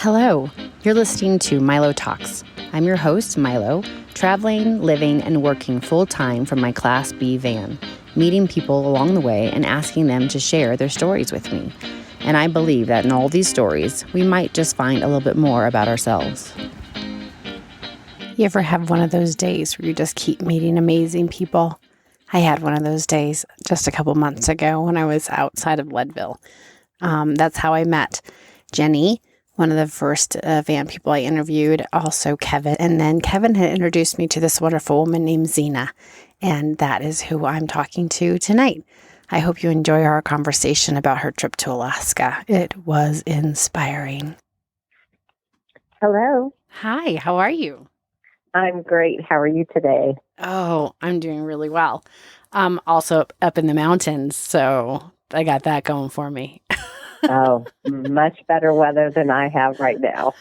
Hello, you're listening to Milo Talks. I'm your host, Milo, traveling, living, and working full-time from my Class B van, meeting people along the way and asking them to share their stories with me. And I believe that in all these stories, we might just find a little bit more about ourselves. You ever have one of those days where you just keep meeting amazing people? I had one of those days just a couple months ago when I was outside of Leadville. That's how I met Jenny, one of the first van people I interviewed, also Kevin. And then Kevin had introduced me to this wonderful woman named Zena. And that is who I'm talking to tonight. I hope you enjoy our conversation about her trip to Alaska. It was inspiring. Hello. Hi, how are you? I'm great. How are you today? Oh, I'm doing really well. Also up in the mountains, so I got that going for me. Oh, much better weather than I have right now.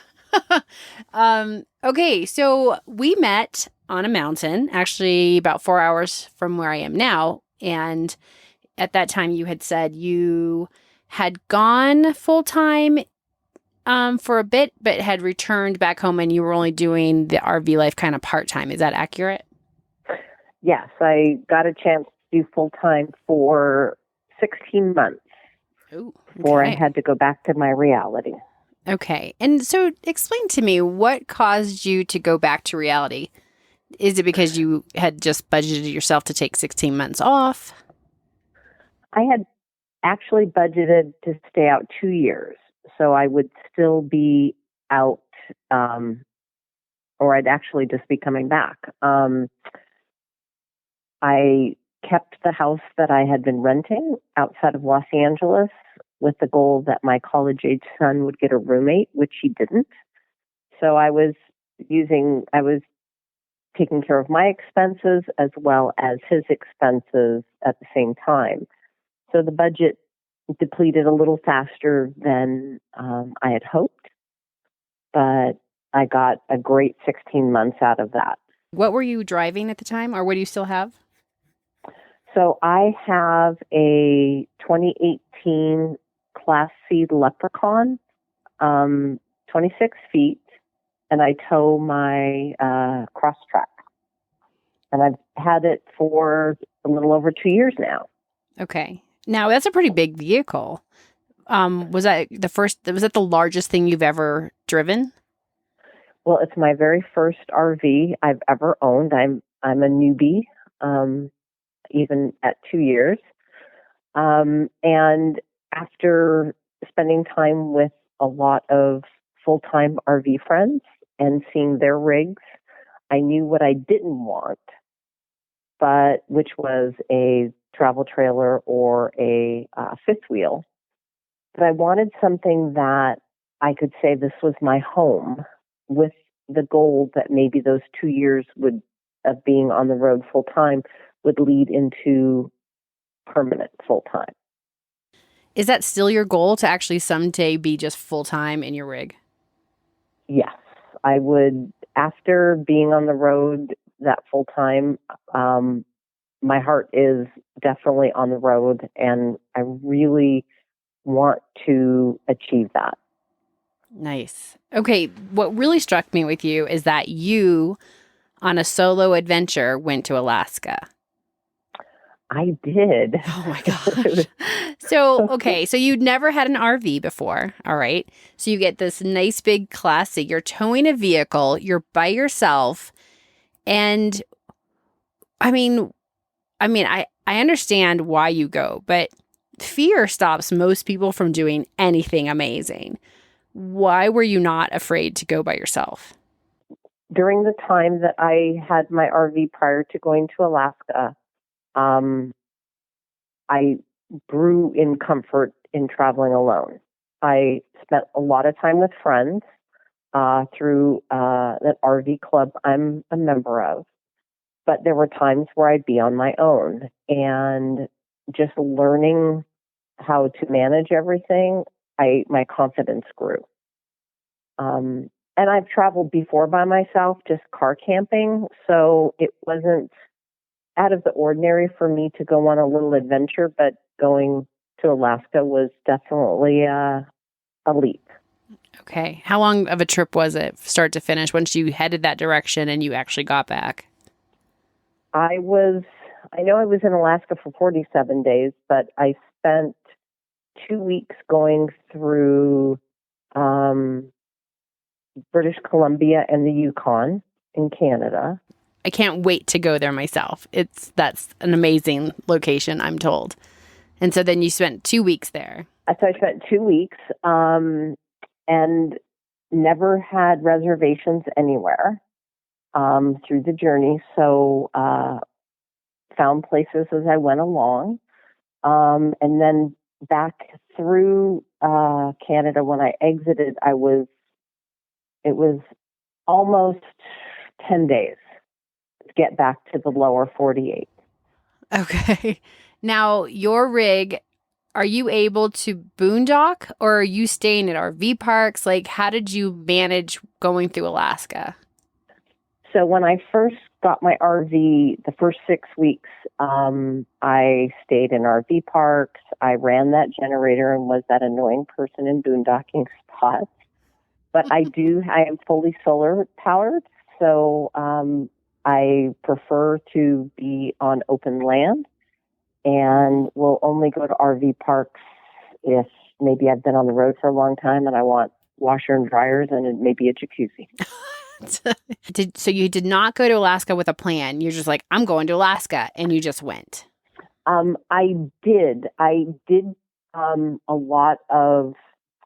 Okay, so we met on a mountain, actually about 4 hours from where I am now. And at that time you had said you had gone full time for a bit, but had returned back home and you were only doing the RV life kind of part-time. Is that accurate? Yes, I got a chance to do full-time for 16 months before I had to go back to my reality. Okay. And so explain to me, what caused you to go back to reality? Is it because you had just budgeted yourself to take 16 months off? I had actually budgeted to stay out 2 years, so I would still be out, or I'd actually just be coming back. I kept the house that I had been renting outside of Los Angeles with the goal that my college-age son would get a roommate, which he didn't. So I was taking care of my expenses as well as his expenses at the same time. So the budget depleted a little faster than I had hoped, but I got a great 16 months out of that. What were you driving at the time, or what do you still have? So I have a 2018 Class C Leprechaun, 26 feet, and I tow my Crosstrack. And I've had it for a little over 2 years now. Okay. Now, that's a pretty big vehicle. Was that the largest thing you've ever driven? Well, it's my very first RV I've ever owned. I'm a newbie, even at 2 years. And after spending time with a lot of full-time RV friends and seeing their rigs, I knew what I didn't want, but which was a travel trailer or a fifth wheel. But I wanted something that I could say this was my home, with the goal that maybe those 2 years of being on the road full-time would lead into permanent full-time. Is that still your goal, to actually someday be just full-time in your rig? Yes, I would. After being on the road that full-time, my heart is definitely on the road, and I really want to achieve that. Nice. Okay, what really struck me with you is that you, on a solo adventure, went to Alaska. I did. Oh my gosh. So you'd never had an RV before, all right? So you get this nice big Class C. You're towing a vehicle. You're by yourself. And I understand why you go, but fear stops most people from doing anything amazing. Why were you not afraid to go by yourself? During the time that I had my RV prior to going to Alaska, I grew in comfort in traveling alone. I spent a lot of time with friends through that RV club I'm a member of. But there were times where I'd be on my own, and just learning how to manage everything, my confidence grew. And I've traveled before by myself, just car camping, so it wasn't out of the ordinary for me to go on a little adventure, but going to Alaska was definitely a leap. Okay. How long of a trip was it, start to finish, once you headed that direction and you actually got back? I know I was in Alaska for 47 days, but I spent 2 weeks going through um, British Columbia and the Yukon in Canada. I can't wait to go there myself. That's an amazing location, I'm told. And so then you spent 2 weeks there. So I spent 2 weeks and never had reservations anywhere through the journey. So found places as I went along. And then back through Canada, when I exited, it was almost 10 days to get back to the lower 48. Okay. Now, your rig, are you able to boondock or are you staying at RV parks? Like, how did you manage going through Alaska? So when I first got my RV, the first 6 weeks, I stayed in RV parks. I ran that generator and was that annoying person in boondocking spots. But I am fully solar powered. So I prefer to be on open land and will only go to RV parks if maybe I've been on the road for a long time and I want washer and dryers and maybe a jacuzzi. So you did not go to Alaska with a plan. You're just like, I'm going to Alaska, and you just went. I did. A lot of,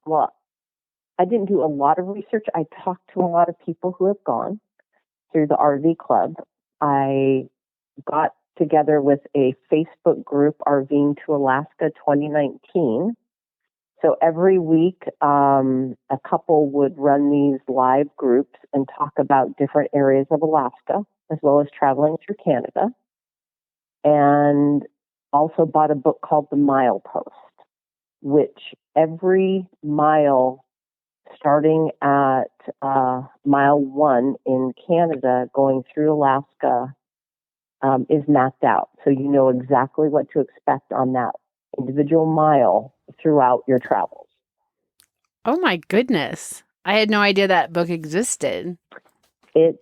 well, I didn't do a lot of research. I talked to a lot of people who have gone through the RV club. I got together with a Facebook group, RVing to Alaska 2019. So every week, a couple would run these live groups and talk about different areas of Alaska, as well as traveling through Canada. And also bought a book called The Milepost, which every mile, starting at mile 1 in Canada, going through Alaska, is mapped out. So you know exactly what to expect on that individual mile throughout your travels. Oh my goodness. I had no idea that book existed. It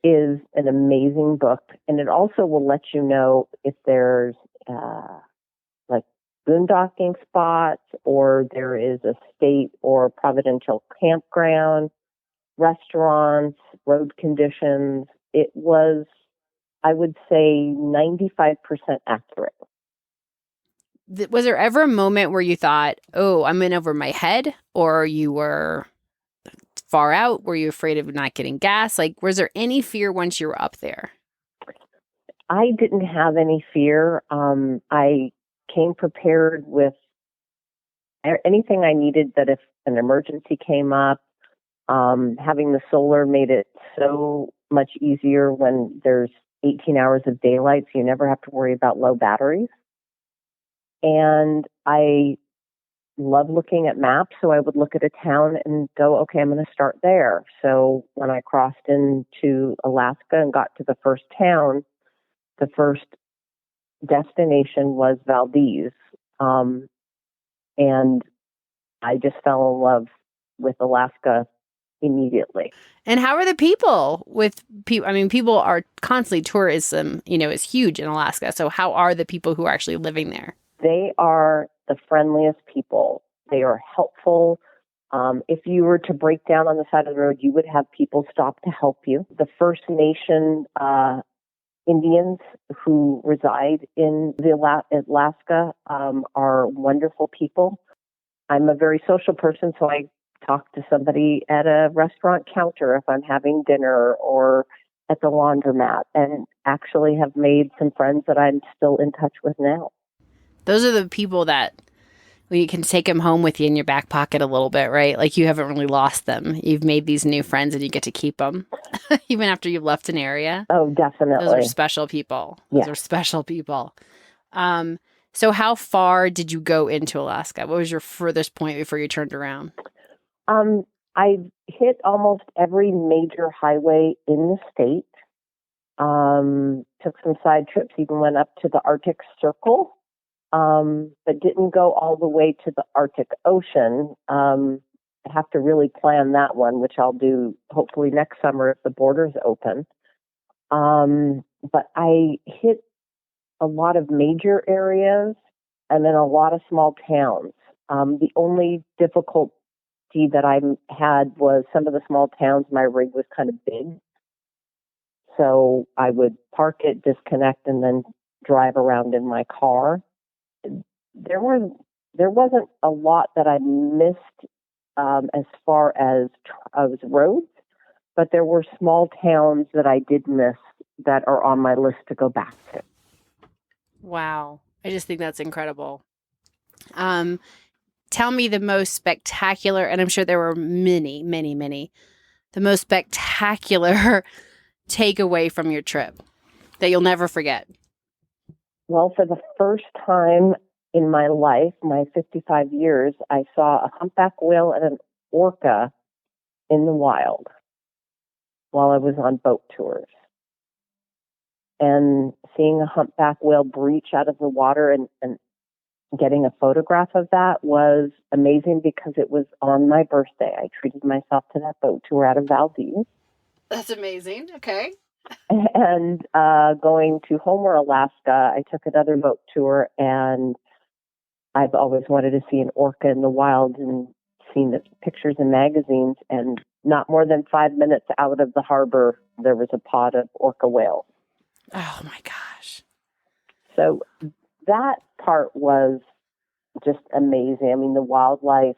is an amazing book, and it also will let you know if there's like boondocking spots or there is a state or providential campground, restaurants, road conditions. It was, I would say, 95% accurate. Was there ever a moment where you thought, oh, I'm in over my head? Or you were far out? Were you afraid of not getting gas? Like, was there any fear once you were up there? I didn't have any fear. I came prepared with anything I needed, that if an emergency came up, having the solar made it so much easier when there's 18 hours of daylight, so you never have to worry about low batteries. And I love looking at maps, so I would look at a town and go, okay, I'm going to start there. So when I crossed into Alaska and got to the first town, the first destination was Valdez. And I just fell in love with Alaska immediately. And how are the people with people? I mean, people are constantly, tourism, is huge in Alaska. So how are the people who are actually living there? They are the friendliest people. They are helpful. If you were to break down on the side of the road, you would have people stop to help you. The First Nation Indians who reside in Alaska are wonderful people. I'm a very social person, so I talk to somebody at a restaurant counter if I'm having dinner or at the laundromat, and actually have made some friends that I'm still in touch with now. Those are the people that you can take them home with you in your back pocket a little bit, right? Like, you haven't really lost them. You've made these new friends and you get to keep them even after you've left an area. Oh, definitely. Those are special people. Those are special people. So how far did you go into Alaska? What was your furthest point before you turned around? I hit almost every major highway in the state. Took some side trips, even went up to the Arctic Circle, but didn't go all the way to the Arctic Ocean. have to really plan that one, which I'll do hopefully next summer if the borders open. But I hit a lot of major areas and then a lot of small towns. The only difficulty that I had was some of the small towns, my rig was kind of big. So I would park it, disconnect, and then drive around in my car. There wasn't a lot that I missed as far as roads, but there were small towns that I did miss that are on my list to go back to. Wow. I just think that's incredible. Tell me the most spectacular, and I'm sure there were many, many, many, the most spectacular takeaway from your trip that you'll never forget. Well, for the first time in my life, my 55 years, I saw a humpback whale and an orca in the wild while I was on boat tours. And seeing a humpback whale breach out of the water and getting a photograph of that was amazing because it was on my birthday. I treated myself to that boat tour out of Valdez. That's amazing. Okay. And going to Homer, Alaska, I took another boat tour, and I've always wanted to see an orca in the wild and seen the pictures in magazines. And not more than 5 minutes out of the harbor, there was a pod of orca whales. Oh my gosh. So that part was just amazing. I mean, the wildlife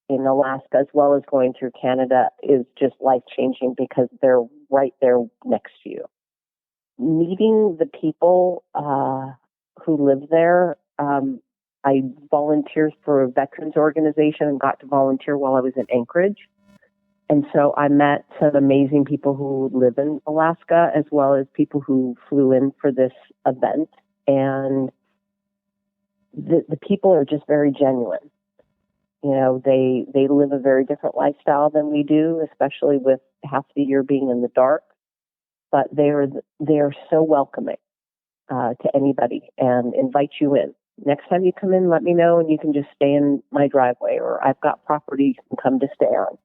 in Alaska, as well as going through Canada, is just life-changing because they're right there next to you. Meeting the people who live there, I volunteered for a veterans organization and got to volunteer while I was in Anchorage. And so I met some amazing people who live in Alaska, as well as people who flew in for this event. And the people are just very genuine. You know, they live a very different lifestyle than we do, especially with half the year being in the dark. But they are so welcoming to anybody and invite you in. Next time you come in, let me know, and you can just stay in my driveway, or I've got property you can come to stay on.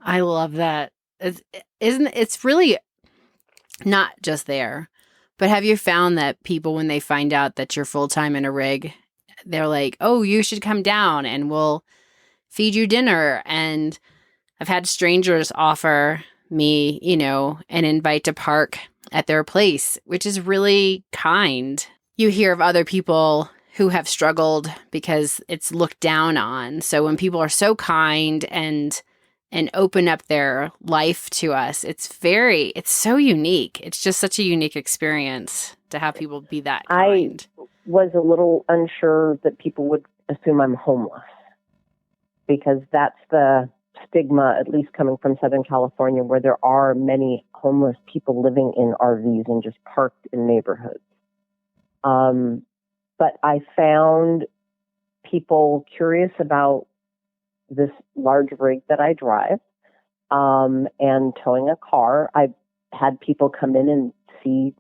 I love that. It's really not just there, but have you found that people, when they find out that you're full-time in a rig, they're like, oh, you should come down and we'll feed you dinner. And I've had strangers offer me, an invite to park at their place, which is really kind. You hear of other people who have struggled because it's looked down on. So when people are so kind and open up their life to us, it's so unique. It's just such a unique experience to have people be that kind. I was a little unsure that people would assume I'm homeless, because that's the stigma, at least coming from Southern California, where there are many homeless people living in RVs and just parked in neighborhoods. But I found people curious about this large rig that I drive, and towing a car. I've had people come in and see,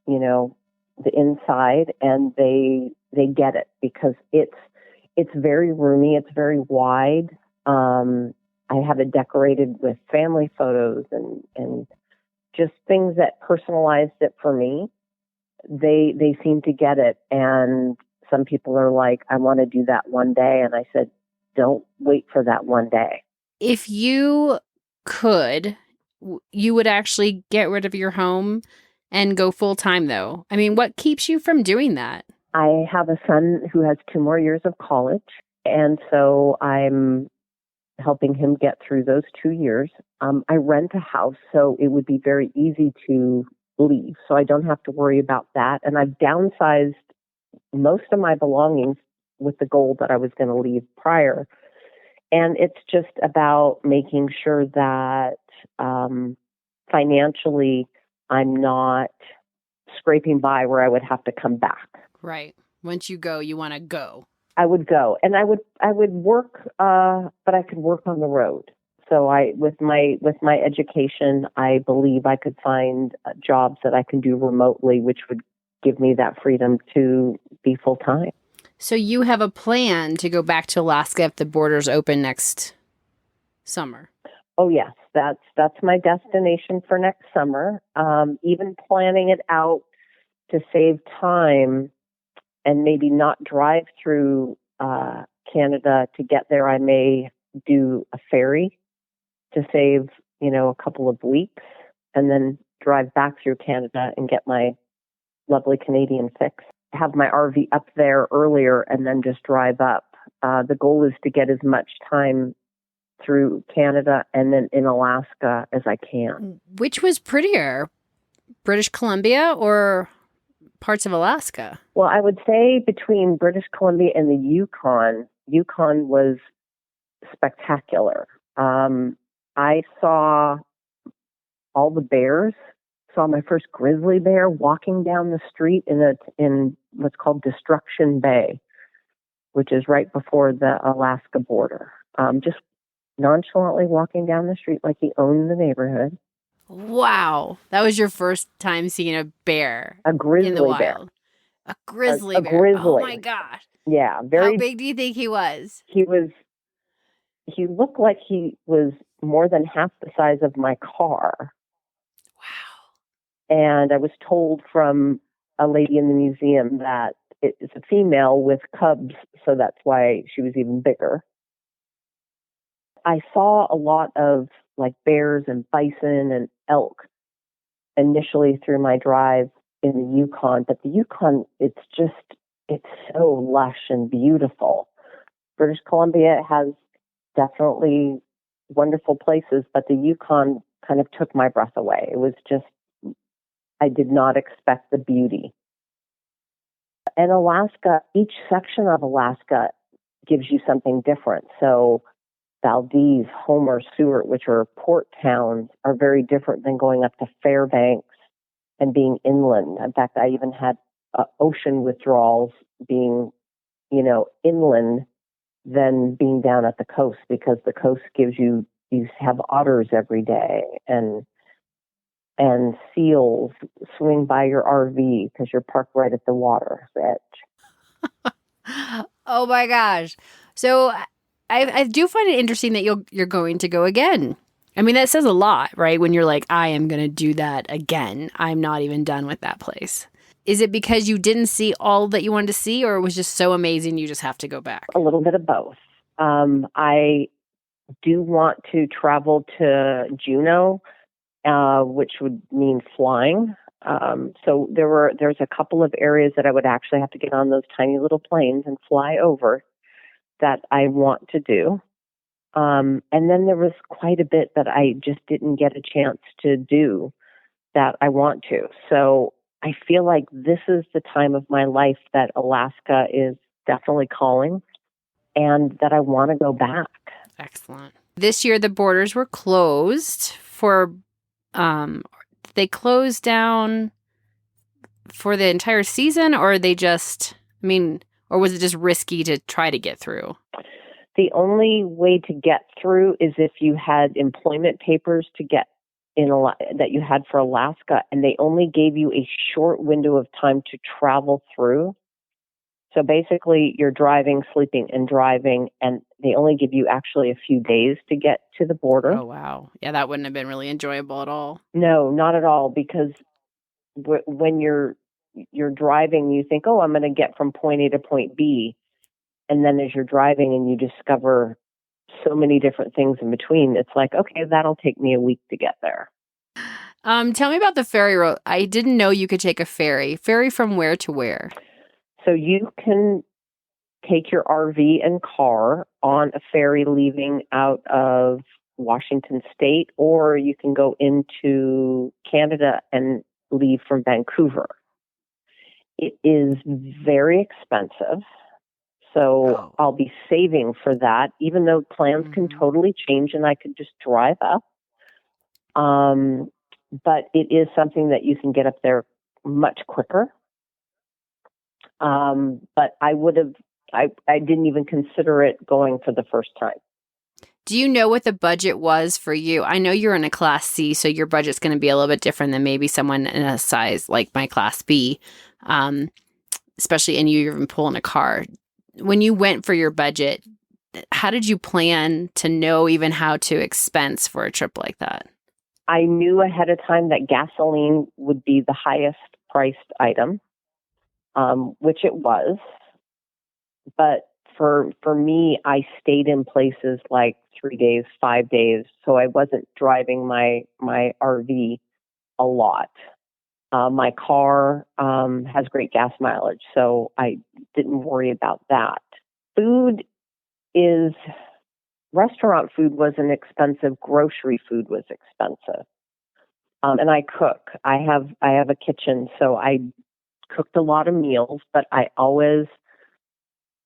the inside, and they get it because it's very roomy, it's very wide. I have it decorated with family photos and just things that personalized it for me. They seem to get it, and some people are like, I want to do that one day, and I said, don't wait for that one day. If you could, you would actually get rid of your home and go full time, though. I mean, what keeps you from doing that? I have a son who has 2 more years of college, and so I'm helping him get through those 2 years. I rent a house, so it would be very easy to leave, so I don't have to worry about that. And I've downsized most of my belongings with the goal that I was going to leave prior. And it's just about making sure that financially I'm not scraping by where I would have to come back. Right. Once you go, you want to go. I would go, and I would work, but I could work on the road. So with my education, I believe I could find jobs that I can do remotely, which would give me that freedom to be full time. So you have a plan to go back to Alaska if the borders open next summer? Oh yes, that's my destination for next summer. Even planning it out to save time and maybe not drive through Canada to get there. I may do a ferry to save, a couple of weeks and then drive back through Canada and get my lovely Canadian fix. Have my RV up there earlier and then just drive up. The goal is to get as much time through Canada and then in Alaska as I can. Which was prettier, British Columbia or parts of Alaska? Well, I would say between British Columbia and the Yukon was spectacular. I saw all the bears. Saw my first grizzly bear walking down the street in what's called Destruction Bay, which is right before the Alaska border. Just nonchalantly walking down the street like he owned the neighborhood. Wow. That was your first time seeing a bear A grizzly in the wild. bear. A grizzly A bear. grizzly. Oh my gosh. Yeah, How big do you think he was? He looked like he was more than half the size of my car. Wow. And I was told from a lady in the museum that it's a female with cubs, so that's why she was even bigger. I saw a lot of like bears and bison and elk initially through my drive in the Yukon, but the Yukon, it's so lush and beautiful. British Columbia has definitely wonderful places, but the Yukon kind of took my breath away. It was just, I did not expect the beauty. And Alaska, each section of Alaska gives you something different. So Valdez, Homer, Seward, which are port towns, are very different than going up to Fairbanks and being inland. In fact, I even had ocean withdrawals being, inland than being down at the coast, because the coast gives you have otters every day and seals swing by your RV because you're parked right at the water's edge. Oh my gosh. So I do find it interesting that you're going to go again. I mean, that says a lot, right? When you're like, I am going to do that again. I'm not even done with that place. Is it because you didn't see all that you wanted to see, or it was just so amazing you just have to go back? A little bit of both. I do want to travel to Juneau, which would mean flying. So there's a couple of areas that I would actually have to get on those tiny little planes and fly over that I want to do. And then there was quite a bit that I just didn't get a chance to do that I want to. So I feel like this is the time of my life that Alaska is definitely calling and that I want to go back. Excellent. This year, the borders were closed for, they closed down for the entire season, or they just, or was it just risky to try to get through? The only way to get through is if you had employment papers to get in that you had for Alaska, and they only gave you a short window of time to travel through. So basically, you're driving, sleeping, and driving, and they only give you actually a few days to get to the border. Oh, wow. Yeah, that wouldn't have been really enjoyable at all. No, not at all, because when you're driving, you think, oh, I'm going to get from point A to point B. And then as you're driving and you discover so many different things in between, it's like, okay, that'll take me a week to get there. Tell me about the ferry road. I didn't know you could take a ferry. Ferry from where to where? So you can take your RV and car on a ferry leaving out of Washington State, or you can go into Canada and leave from Vancouver. It is very expensive. So I'll be saving for that, even though plans can totally change and I could just drive up. But it is something that you can get up there much quicker. But I didn't even consider it going for the first time. Do you know what the budget was for you? I know you're in a Class C, so your budget's going to be a little bit different than maybe someone in a size like my Class B, especially, and you're even pulling a car. when you went for your budget, how did you plan to know even how to expense for a trip like that? I knew ahead of time that gasoline would be the highest priced item, which it was. But for me, I stayed in places like 3 days, 5 days, so I wasn't driving my RV a lot. My car has great gas mileage, so I didn't worry about that. Food is Restaurant food wasn't expensive. Grocery food was expensive. And I cook. I have a kitchen, so I cooked a lot of meals, but I always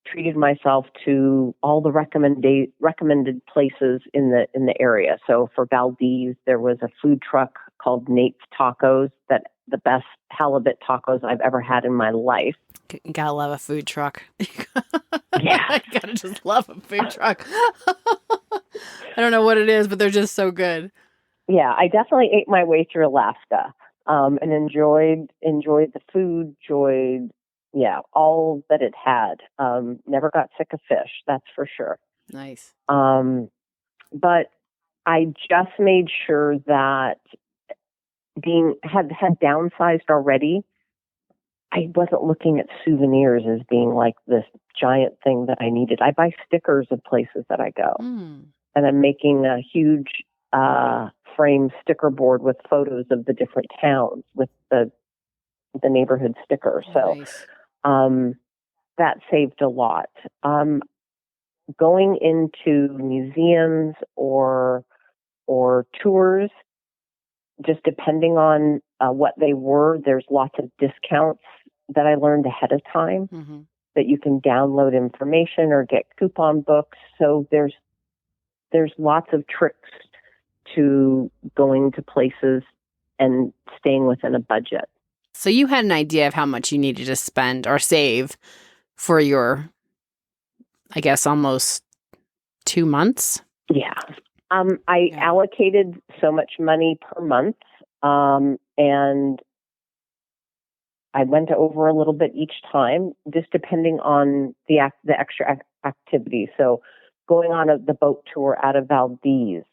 treated myself to all the recommended places in the area. So for Valdez, there was a food truck called Nate's Tacos, that the best halibut tacos I've ever had in my life. You gotta love a food truck. Yeah. You gotta just love a food truck. I don't know what it is, but they're just so good. Yeah, I definitely ate my way through Alaska, and enjoyed the food, all that it had. Never got sick of fish, that's for sure. Nice. But I just made sure that had downsized already. I wasn't looking at souvenirs as being like this giant thing that I needed. I buy stickers of places that I go, and I'm making a huge frame sticker board with photos of the different towns with the neighborhood sticker. So nice. That saved a lot. Going into museums or tours, just depending on what they were, there's lots of discounts that I learned ahead of time, that you can download information or get coupon books. So there's lots of tricks to going to places and staying within a budget. So you had an idea of how much you needed to spend or save for your, I guess, almost 2 months? Yeah. I allocated so much money per month, and I went over a little bit each time, just depending on the extra activity. So going on the boat tour out of Valdez,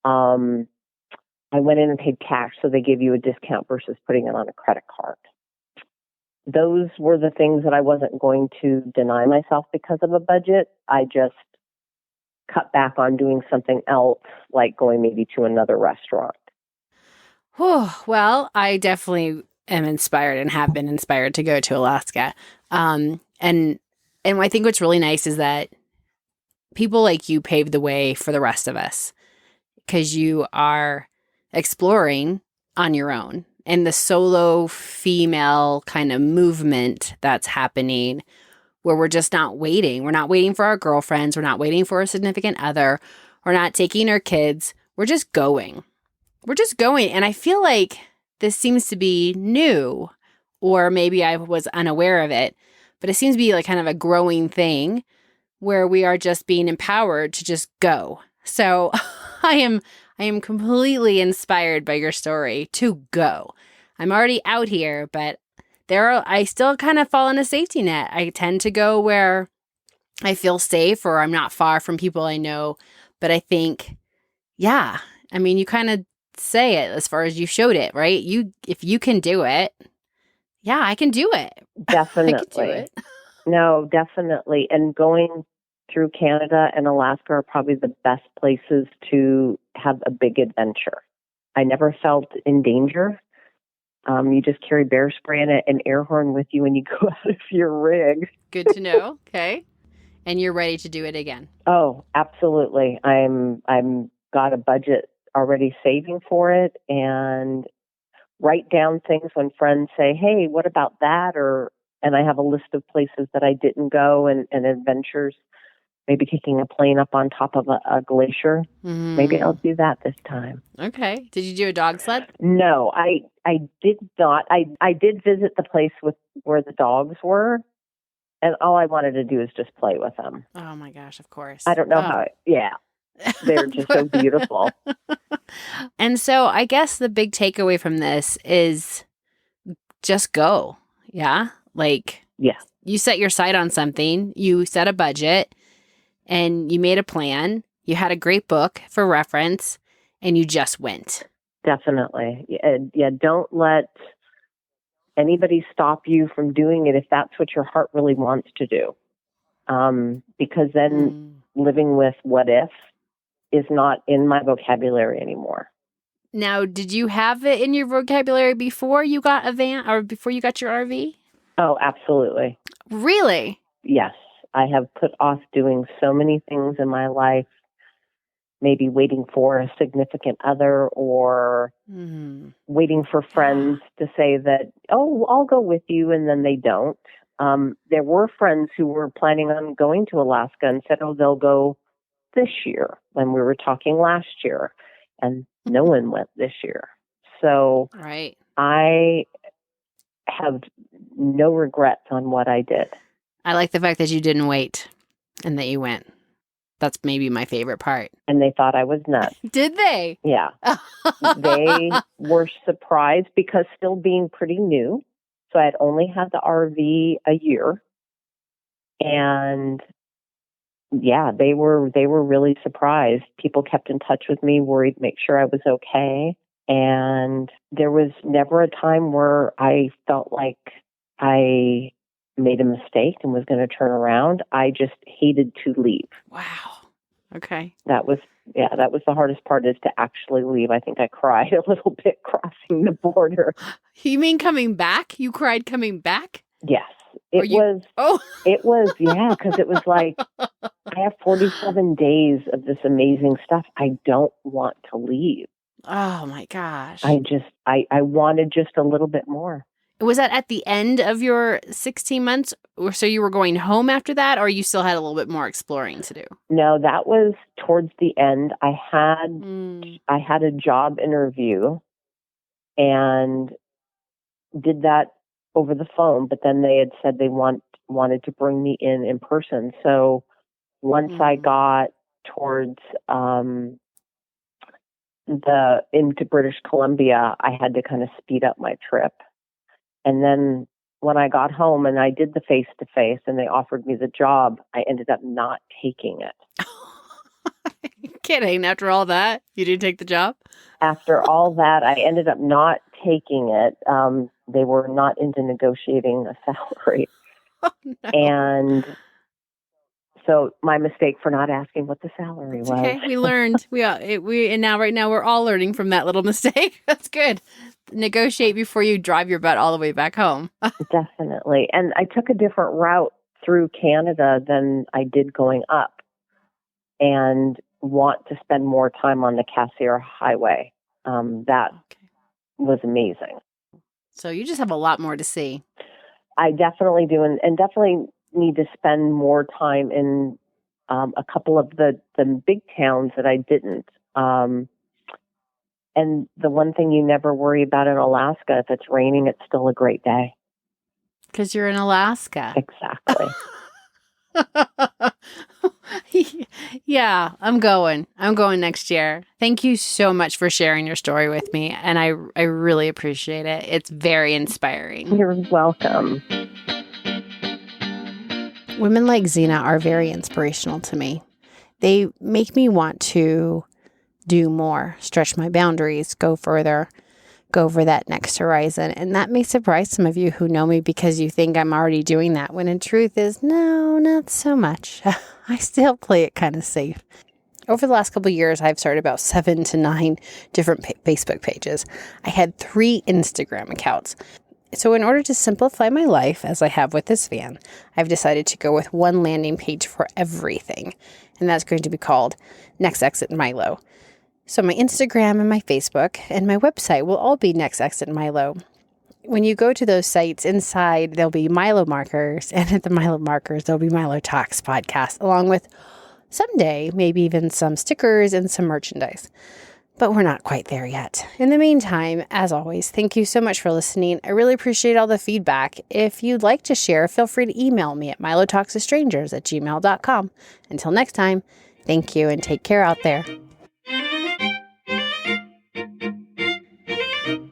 I went in and paid cash, so they gave you a discount versus putting it on a credit card. Those were the things that I wasn't going to deny myself because of a budget. I just cut back on doing something else, like going maybe to another restaurant. Well, I definitely am inspired and have been inspired to go to Alaska. And I think what's really nice is that people like you paved the way for the rest of us, because you are exploring on your own, and the solo female kind of movement that's happening, where we're just not waiting. We're not waiting for our girlfriends. We're not waiting for a significant other. We're not taking our kids. We're just going. We're just going. And I feel like this seems to be new, or maybe I was unaware of it, but it seems to be like kind of a growing thing where we are just being empowered to just go. So I am completely inspired by your story to go. I'm already out here, but I still kind of fall in a safety net. I tend to go where I feel safe, or I'm not far from people I know. But I think, yeah, I mean, you kind of say it as far as you showed it, right? If you can do it, yeah, I can do it. Definitely. I can do it. No, definitely. And going through Canada and Alaska are probably the best places to have a big adventure. I never felt in danger. You just carry bear spray and an air horn with you when you go out of your rig. Good to know. Okay. And you're ready to do it again. Oh, absolutely. I'm got a budget already saving for it, and write down things when friends say, "Hey, what about that?" And I have a list of places that I didn't go and adventures. Maybe taking a plane up on top of a glacier. Maybe I'll do that this time. Okay. Did you do a dog sled? No, I did not. I did visit the place where the dogs were, and all I wanted to do is just play with them. Oh my gosh, of course. I don't know how. Yeah, they're just so beautiful. And so I guess the big takeaway from this is just go. Yeah? Like, yeah. you set your sight on something, you set a budget, and you made a plan. You had a great book for reference, and you just went. Definitely. Yeah, don't let anybody stop you from doing it if that's what your heart really wants to do. Because then living with what if is not in my vocabulary anymore. Now, did you have it in your vocabulary before you got a van or before you got your RV? Oh, absolutely. Really? Yes. I have put off doing so many things in my life, maybe waiting for a significant other or waiting for friends to say that, oh, I'll go with you, and then they don't. There were friends who were planning on going to Alaska and said, oh, they'll go this year when we were talking last year, and no one went this year. So I have no regrets on what I did. I like the fact that you didn't wait and that you went. That's maybe my favorite part. And they thought I was nuts. Did they? Yeah. They were surprised because still being pretty new. So I had only had the RV a year. And yeah, they were really surprised. People kept in touch with me, worried to make sure I was okay. And there was never a time where I felt like I made a mistake and was going to turn around. I just hated to leave. Wow. Okay. That was the hardest part, is to actually leave. I think I cried a little bit crossing the border. You mean coming back? You cried coming back? Yes. It was, yeah, because it was like, I have 47 days of this amazing stuff. I don't want to leave. Oh my gosh. I wanted just a little bit more. Was that at the end of your 16 months? Or so you were going home after that, or you still had a little bit more exploring to do? No, that was towards the end. I had a job interview and did that over the phone, but then they had said they wanted to bring me in person. So once I got towards into British Columbia, I had to kind of speed up my trip. And then when I got home and I did the face-to-face and they offered me the job, I ended up not taking it. Kidding. After all that, you didn't take the job? After all that, I ended up not taking it. They were not into negotiating a salary. Oh, no. And so my mistake for not asking what the salary was. Okay, we learned. And now right now we're all learning from that little mistake. That's good. Negotiate before you drive your butt all the way back home. Definitely. And I took a different route through Canada than I did going up, and want to spend more time on the Cassiar Highway. That was amazing. So you just have a lot more to see. I definitely do, and definitely need to spend more time in a couple of the big towns that I didn't. And the one thing you never worry about in Alaska, if it's raining, it's still a great day. Because you're in Alaska. Exactly. Yeah, I'm going next year. Thank you so much for sharing your story with me. And I really appreciate it. It's very inspiring. You're welcome. Women like Zena are very inspirational to me. They make me want to do more, stretch my boundaries, go further, go over that next horizon. And that may surprise some of you who know me because you think I'm already doing that, when in truth is, no, not so much. I still play it kind of safe. Over the last couple of years, I've started about 7 to 9 different Facebook pages. I had 3 Instagram accounts. So in order to simplify my life, as I have with this van, I've decided to go with one landing page for everything. And that's going to be called Next Exit Milo. So my Instagram and my Facebook and my website will all be Next Exit Milo. When you go to those sites, inside there'll be Milo markers, and at the Milo markers, there'll be Milo Talks podcast, along with someday maybe even some stickers and some merchandise. But we're not quite there yet. In the meantime, as always, thank you so much for listening. I really appreciate all the feedback. If you'd like to share, feel free to email me at milotalkstostrangers@gmail.com. Until next time, thank you and take care out there.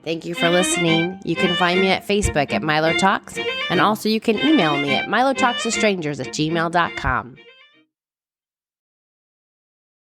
Thank you for listening. You can find me at Facebook at Milo Talks, and also you can email me at milotalkstostrangers@gmail.com.